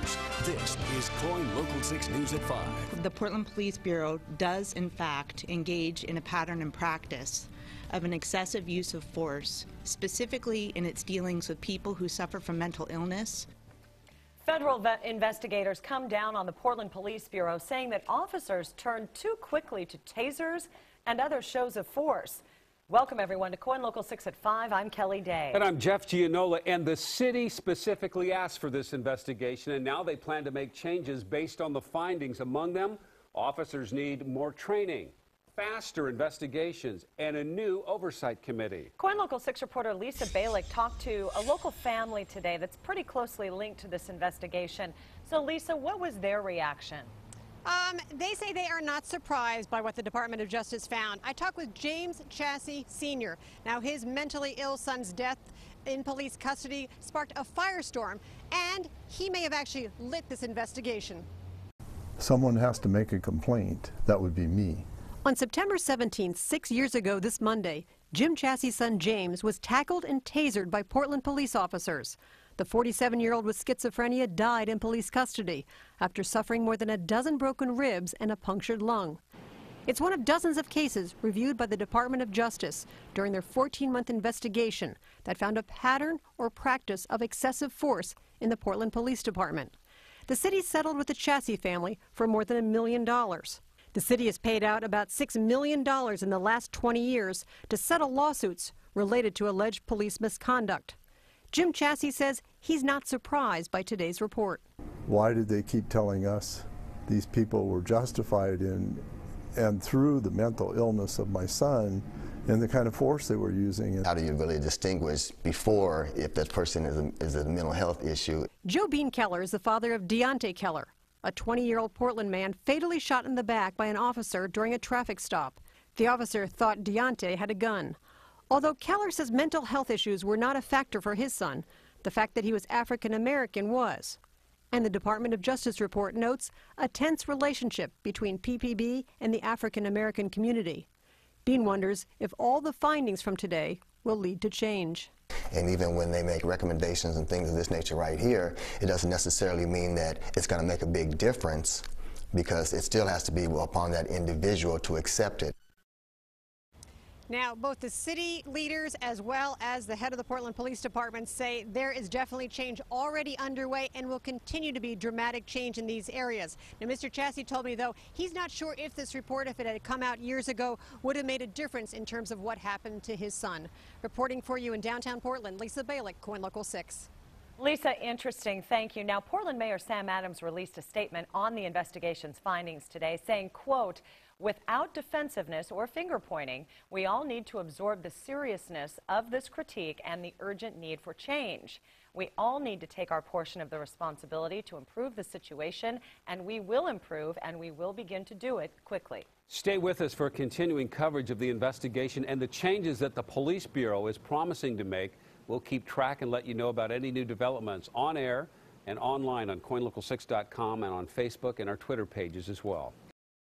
first. This is KOIN Local 6 News at 5. The Portland Police Bureau does, in fact, engage in a pattern and practice of an excessive use of force, specifically in its dealings with people who suffer from mental illness. Federal investigators come down on the Portland Police Bureau, saying that officers turn too quickly to tasers and other shows of force. Welcome, everyone, to KOIN Local 6 at 5. I'm Kelly Day. And I'm Jeff Gianola. And the city specifically asked for this investigation, and now they plan to make changes based on the findings. Among them, officers need more training, faster investigations, and a new oversight committee. KOIN Local 6 reporter Lisa Balick talked to a local family today that's pretty closely linked to this investigation. So, Lisa, what was their reaction? They say they are not surprised by what the Department of Justice found. I talked with James Chassie Sr. Now, his mentally ill son's death in police custody sparked a firestorm, and he may have actually lit this investigation. Someone has to make a complaint. That would be me. On September 17th, 6 years ago this Monday, Jim Chassie's son James was tackled and tasered by Portland police officers. The 47-year-old with schizophrenia died in police custody after suffering more than a dozen broken ribs and a punctured lung. It's one of dozens of cases reviewed by the Department of Justice during their 14-month investigation that found a pattern or practice of excessive force in the Portland Police Department. The city settled with the Chassie family for more than $1 million. The city has paid out about $6 million in the last 20 years to settle lawsuits related to alleged police misconduct. Jim Chassie says he's not surprised by today's report. Why did they keep telling us these people were justified in and through the mental illness of my son and the kind of force they were using? How do you really distinguish before if that person is a mental health issue? Joe Bean Keller is the father of Deontay Keller, a 20-year-old Portland man fatally shot in the back by an officer during a traffic stop. The officer thought Deontay had a gun. Although Keller says mental health issues were not a factor for his son, the fact that he was African American was. And the Department of Justice report notes a tense relationship between PPB and the African American community. Bean wonders if all the findings from today will lead to change. And even when they make recommendations and things of this nature right here, it doesn't necessarily mean that it's going to make a big difference, because it still has to be upon that individual to accept it. Now, both the city leaders as well as the head of the Portland Police Department say there is definitely change already underway and will continue to be dramatic change in these areas. Now, Mr. Chassie told me, though, he's not sure if this report, if it had come out years ago, would have made a difference in terms of what happened to his son. Reporting for you in downtown Portland, Lisa Balick, KOIN Local 6. Lisa, interesting. Thank you. Now, Portland Mayor Sam Adams released a statement on the investigation's findings today saying, quote, "Without defensiveness or finger pointing, we all need to absorb the seriousness of this critique and the urgent need for change. We all need to take our portion of the responsibility to improve the situation, and we will improve, and we will begin to do it quickly." Stay with us for continuing coverage of the investigation and the changes that the Police Bureau is promising to make. We'll keep track and let you know about any new developments on air and online on KOINLocal6.com and on Facebook and our Twitter pages as well.